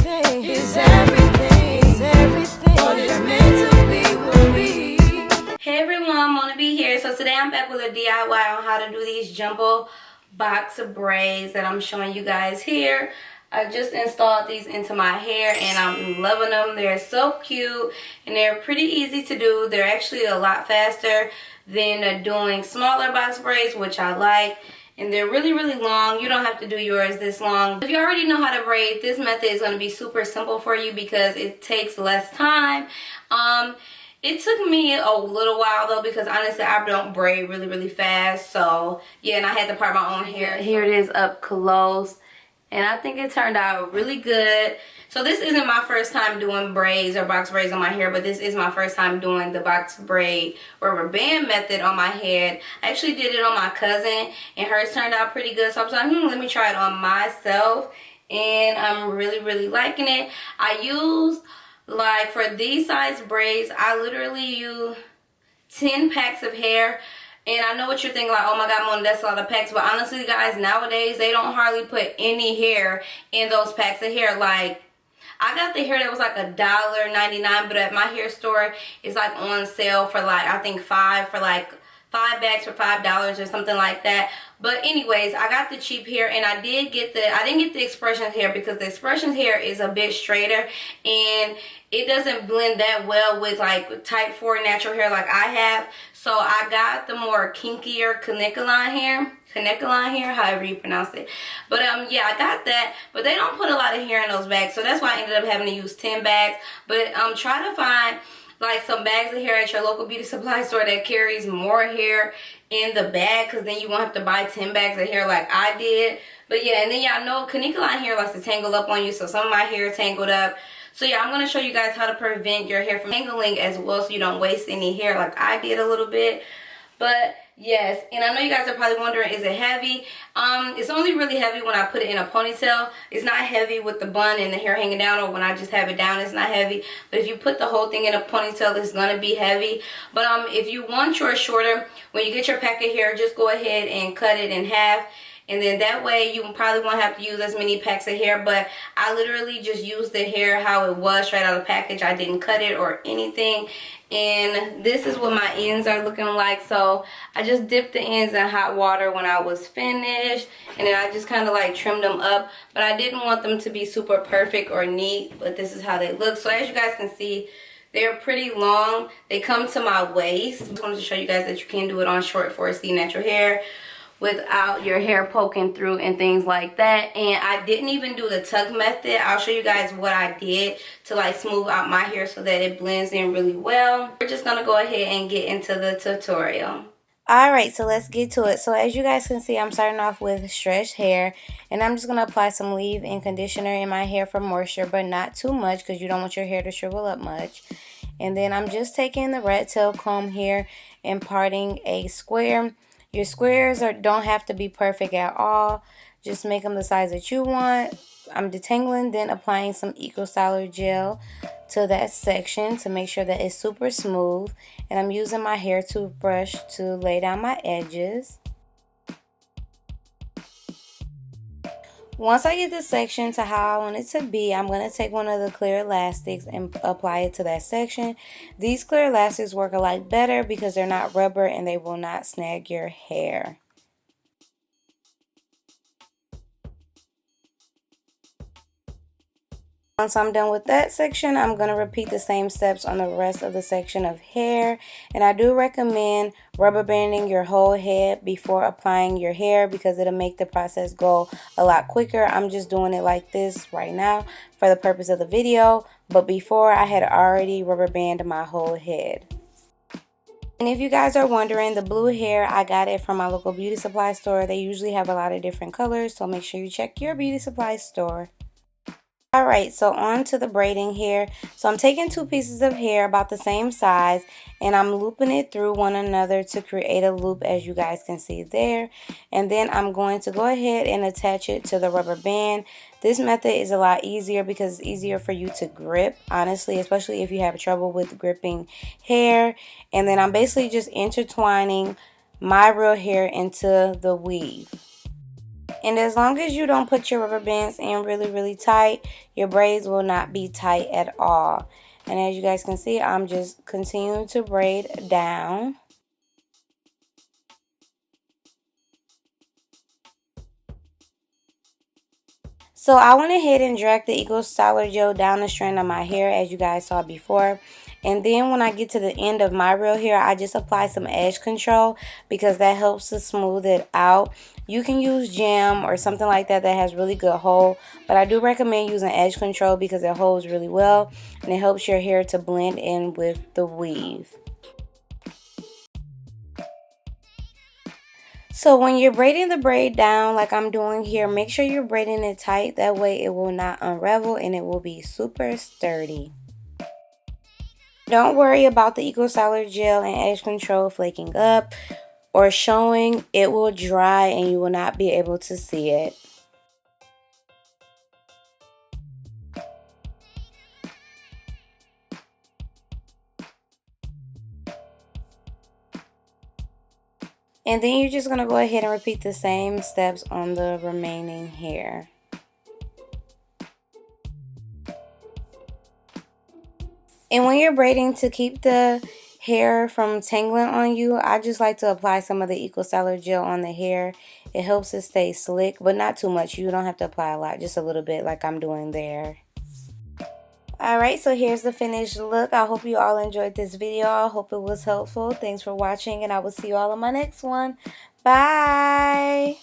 everything. Is everything. Is everything. What is meant to be will be. Hey everyone, Mona B here. So today I'm back with a DIY on how to do these jumbo box braids that I'm showing you guys here. I just installed these into my hair and I'm loving them. They're so cute and they're pretty easy to do. They're actually a lot faster than doing smaller box braids, which I like. And they're really, really long. You don't have to do yours this long. If you already know how to braid, this method is going to be super simple for you because it takes less time. It took me a little while though because honestly I don't braid really, really fast. So yeah, and I had to part my own hair. Here it is up close. And I think it turned out really good. So this isn't my first time doing braids or box braids on my hair, but this is my first time doing the box braid rubber band method on my head. I actually did it on my cousin and hers turned out pretty good. So I was like, let me try it on myself. And I'm really, really liking it. I use, like for these size braids, I literally use 10 packs of hair. And I know what you're thinking, like, oh my God, Mona, that's a lot of packs. But honestly, guys, nowadays, they don't hardly put any hair in those packs of hair. Like, I got the hair that was like $1.99, but at my hair store, it's like on sale for like, I think five bags for $5 or something like that. But anyways, I got the cheap hair and I didn't get the expressions hair because the expressions hair is a bit straighter and it doesn't blend that well with like type 4 natural hair like I have. So I got the more kinkier caniculin hair, however you pronounce it. But yeah, I got that, but they don't put a lot of hair in those bags, so that's why I ended up having to use 10 bags. But try to find like some bags of hair at your local beauty supply store that carries more hair in the bag, because then you won't have to buy 10 bags of hair like I did. But yeah, and then y'all know caniculin hair likes to tangle up on you, so some of my hair tangled up. So yeah, I'm going to show you guys how to prevent your hair from tangling as well so you don't waste any hair like I did a little bit. But yes, and I know you guys are probably wondering, is it heavy? It's only really heavy when I put it in a ponytail. It's not heavy with the bun and the hair hanging down, or when I just have it down, it's not heavy. But if you put the whole thing in a ponytail, it's going to be heavy. But if you want yours shorter, when you get your pack of hair, just go ahead and cut it in half. And then that way you probably won't have to use as many packs of hair. But I literally just used the hair how it was straight out of the package. I didn't cut it or anything. And this is what my ends are looking like. So I just dipped the ends in hot water when I was finished. And then I just kind of like trimmed them up. But I didn't want them to be super perfect or neat. But this is how they look. So as you guys can see, they're pretty long. They come to my waist. I just wanted to show you guys that you can do it on short 4C natural hair without your hair poking through and things like that. And I didn't even do the tuck method. I'll show you guys what I did to like smooth out my hair so that it blends in really well. We're just gonna go ahead and get into the tutorial. Alright, so let's get to it. So as you guys can see, I'm starting off with stretched hair, and I'm just going to apply some leave-in conditioner in my hair for moisture, but not too much because you don't want your hair to shrivel up much. And then I'm just taking the rat tail comb here and parting a square. Your squares don't have to be perfect at all. Just make them the size that you want. I'm detangling, then applying some Eco Styler gel to that section to make sure that it's super smooth. And I'm using my hair toothbrush to lay down my edges. Once I get the section to how I want it to be, I'm going to take one of the clear elastics and apply it to that section. These clear elastics work a lot better because they're not rubber and they will not snag your hair. Once I'm done with that section, I'm going to repeat the same steps on the rest of the section of hair. And I do recommend rubber banding your whole head before applying your hair because it'll make the process go a lot quicker. I'm just doing it like this right now for the purpose of the video. But before, I had already rubber banded my whole head. And if you guys are wondering, the blue hair, I got it from my local beauty supply store. They usually have a lot of different colors, so make sure you check your beauty supply store. Alright, so on to the braiding here. So I'm taking two pieces of hair about the same size and I'm looping it through one another to create a loop, as you guys can see there. And then I'm going to go ahead and attach it to the rubber band. This method is a lot easier because it's easier for you to grip, honestly, especially if you have trouble with gripping hair. And then I'm basically just intertwining my real hair into the weave. And as long as you don't put your rubber bands in really tight, your braids will not be tight at all. And as you guys can see, I'm just continuing to braid down. So I went ahead and dragged the Eco Styler gel down the strand of my hair, as you guys saw before. And then when I get to the end of my real hair, I just apply some edge control because that helps to smooth it out. You can use jam or something like that that has really good hold, but I do recommend using edge control because it holds really well and it helps your hair to blend in with the weave. So when you're braiding the braid down like I'm doing here, make sure you're braiding it tight. That way it will not unravel and it will be super sturdy. Don't worry about the Eco Styler gel and edge control flaking up or showing. It will dry and you will not be able to see it. And then you're just going to go ahead and repeat the same steps on the remaining hair. And when you're braiding, to keep the hair from tangling on you, I just like to apply some of the Eco Styler gel on the hair. It helps it stay slick, but not too much. You don't have to apply a lot, just a little bit like I'm doing there. Alright, so here's the finished look. I hope you all enjoyed this video. I hope it was helpful. Thanks for watching, and I will see you all in my next one. Bye!